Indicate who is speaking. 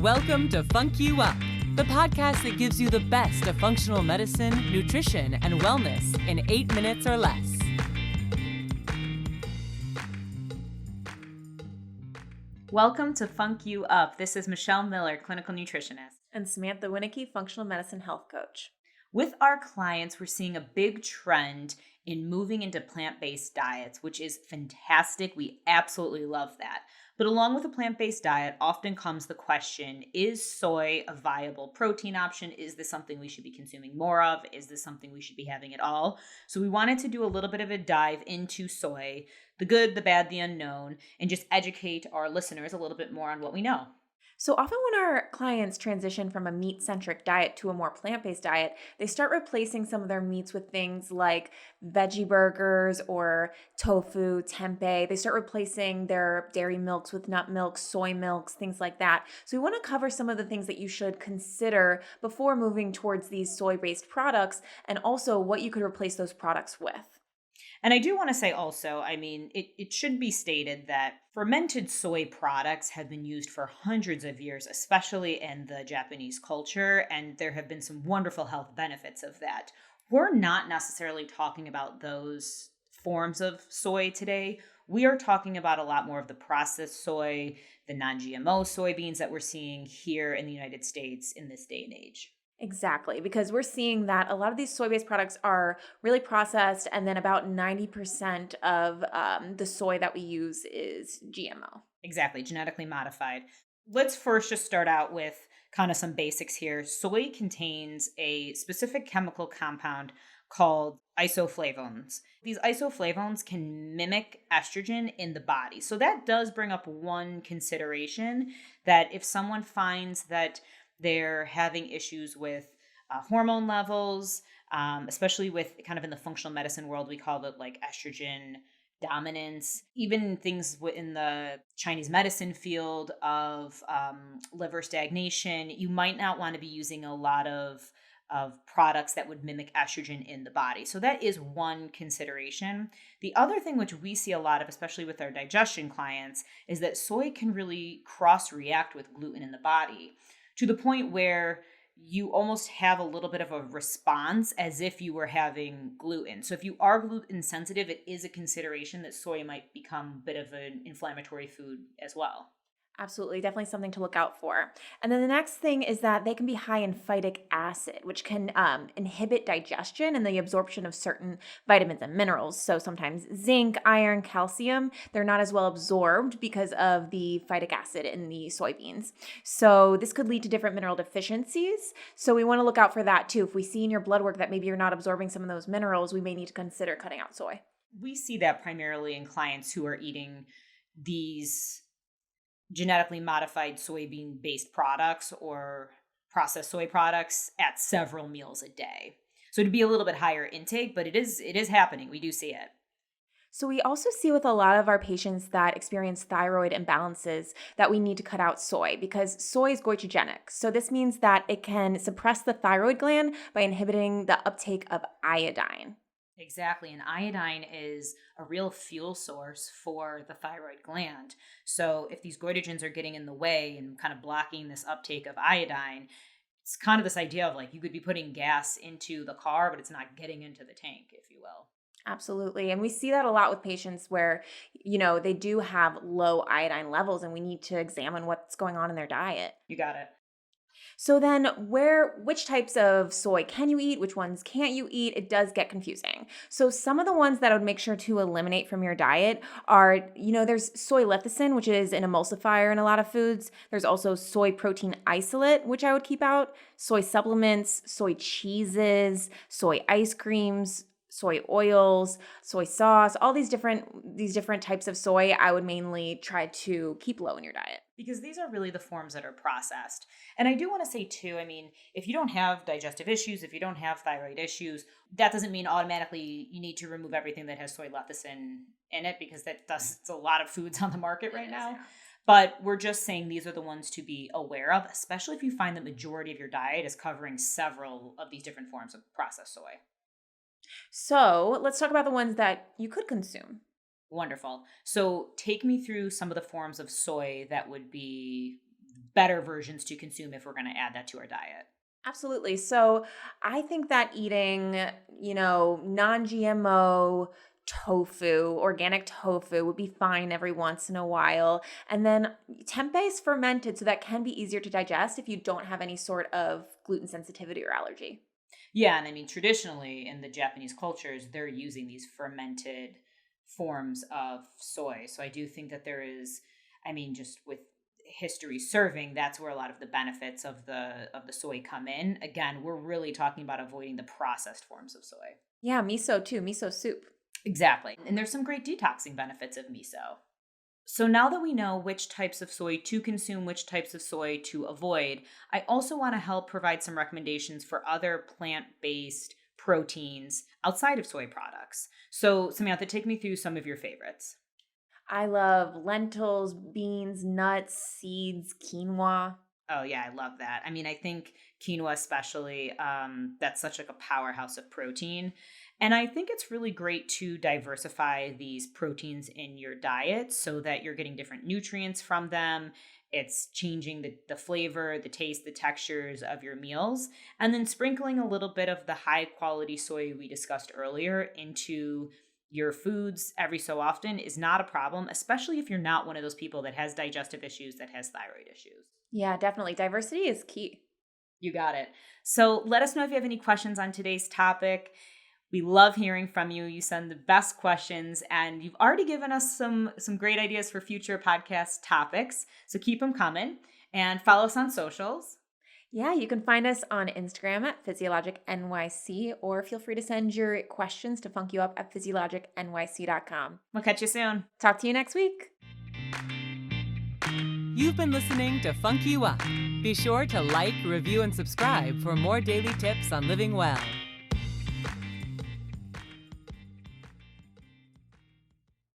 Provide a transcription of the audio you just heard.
Speaker 1: Welcome to FUNC YOU UP, the podcast that gives you the best of functional medicine, nutrition, and wellness in 8 minutes or less.
Speaker 2: Welcome to FUNC YOU UP. This is Michelle Miller, clinical nutritionist.
Speaker 3: And Samantha Wineke, functional medicine health coach.
Speaker 2: With our clients, we're seeing a big trend in moving into plant-based diets, which is fantastic. We absolutely love that. But along with a plant-based diet, often comes the question, is soy a viable protein option? Is this something we should be consuming more of? Is this something we should be having at all? So we wanted to do a little bit of a dive into soy, the good, the bad, the unknown, and just educate our listeners a little bit more on what we know.
Speaker 3: So often when our clients transition from a meat-centric diet to a more plant-based diet, they start replacing some of their meats with things like veggie burgers or tofu, tempeh. They start replacing their dairy milks with nut milk, soy milks, things like that. So we want to cover some of the things that you should consider before moving towards these soy-based products, and also what you could replace those products with.
Speaker 2: And I do want to say also, it should be stated that fermented soy products have been used for hundreds of years, especially in the Japanese culture, and there have been some wonderful health benefits of that. We're not necessarily talking about those forms of soy today. We are talking about a lot more of the processed soy, the non-GMO soybeans that we're seeing here in the United States in this day and age.
Speaker 3: Exactly, because we're seeing that a lot of these soy-based products are really processed, and then about 90% of the soy that we use is GMO.
Speaker 2: Exactly, genetically modified. Let's first just start out with kind of some basics here. Soy contains a specific chemical compound called isoflavones. These isoflavones can mimic estrogen in the body. So that does bring up one consideration, that if someone finds that they're having issues with hormone levels, especially with kind of in the functional medicine world, we call it like estrogen dominance, even things in the Chinese medicine field of liver stagnation. You might not want to be using a lot of products that would mimic estrogen in the body. So that is one consideration. The other thing which we see a lot of, especially with our digestion clients, is that soy can really cross-react with gluten in the body, to the point where you almost have a little bit of a response as if you were having gluten. So if you are gluten sensitive, it is a consideration that soy might become a bit of an inflammatory food as well.
Speaker 3: Absolutely, definitely something to look out for. And then the next thing is that they can be high in phytic acid, which can inhibit digestion and the absorption of certain vitamins and minerals. So sometimes zinc, iron, calcium, they're not as well absorbed because of the phytic acid in the soybeans. So this could lead to different mineral deficiencies. So we want to look out for that too. If we see in your blood work that maybe you're not absorbing some of those minerals, we may need to consider cutting out soy.
Speaker 2: We see that primarily in clients who are eating these genetically modified soybean-based products or processed soy products at several meals a day. So it'd be a little bit higher intake, but it is happening. We do see it.
Speaker 3: So we also see with a lot of our patients that experience thyroid imbalances that we need to cut out soy, because soy is goitrogenic. So this means that it can suppress the thyroid gland by inhibiting the uptake of iodine.
Speaker 2: Exactly. And iodine is a real fuel source for the thyroid gland. So if these goitrogens are getting in the way and kind of blocking this uptake of iodine, it's kind of this idea of like you could be putting gas into the car, but it's not getting into the tank, if you will.
Speaker 3: Absolutely. And we see that a lot with patients where, they do have low iodine levels, and we need to examine what's going on in their diet.
Speaker 2: You got it.
Speaker 3: So then which types of soy can you eat? Which ones can't you eat? It does get confusing. So some of the ones that I would make sure to eliminate from your diet are, there's soy lecithin, which is an emulsifier in a lot of foods. There's also soy protein isolate, which I would keep out, soy supplements, soy cheeses, soy ice creams, soy oils, soy sauce, all these different types of soy I would mainly try to keep low in your diet.
Speaker 2: Because these are really the forms that are processed. And I do want to say too, if you don't have digestive issues, if you don't have thyroid issues, that doesn't mean automatically you need to remove everything that has soy lecithin in it, because it's a lot of foods on the market right now. Yeah. But we're just saying these are the ones to be aware of, especially if you find the majority of your diet is covering several of these different forms of processed soy.
Speaker 3: So let's talk about the ones that you could consume.
Speaker 2: Wonderful. So take me through some of the forms of soy that would be better versions to consume if we're going to add that to our diet?
Speaker 3: Absolutely. So I think that eating, non-GMO tofu, organic tofu would be fine every once in a while. And then tempeh is fermented, so that can be easier to digest if you don't have any sort of gluten sensitivity or allergy.
Speaker 2: Yeah, and I mean, traditionally in the Japanese cultures, they're using these fermented forms of soy. So I do think that there is, I mean, just with history serving, that's where a lot of the benefits of the soy come in. Again, we're really talking about avoiding the processed forms of soy.
Speaker 3: Yeah, miso too, miso soup.
Speaker 2: Exactly. And there's some great detoxing benefits of miso. So now that we know which types of soy to consume, which types of soy to avoid, I also want to help provide some recommendations for other plant-based proteins outside of soy products. So Samantha, take me through some of your favorites.
Speaker 3: I love lentils, beans, nuts, seeds, quinoa.
Speaker 2: Oh yeah, I love that. I mean, I think quinoa especially, that's such like a powerhouse of protein. And I think it's really great to diversify these proteins in your diet so that you're getting different nutrients from them. It's changing the flavor, the taste, the textures of your meals, and then sprinkling a little bit of the high quality soy we discussed earlier into your foods every so often is not a problem, especially if you're not one of those people that has digestive issues, that has thyroid issues.
Speaker 3: Yeah, definitely. Diversity is key.
Speaker 2: You got it. So let us know if you have any questions on today's topic. We love hearing from you. You send the best questions, and you've already given us some great ideas for future podcast topics. So keep them coming, and follow us on socials.
Speaker 3: Yeah, you can find us on Instagram at Physio Logic NYC, or feel free to send your questions to funkyouup@physiologicnyc.com.
Speaker 2: We'll catch you soon.
Speaker 3: Talk to you next week.
Speaker 1: You've been listening to Funk You Up. Be sure to like, review, and subscribe for more daily tips on living well.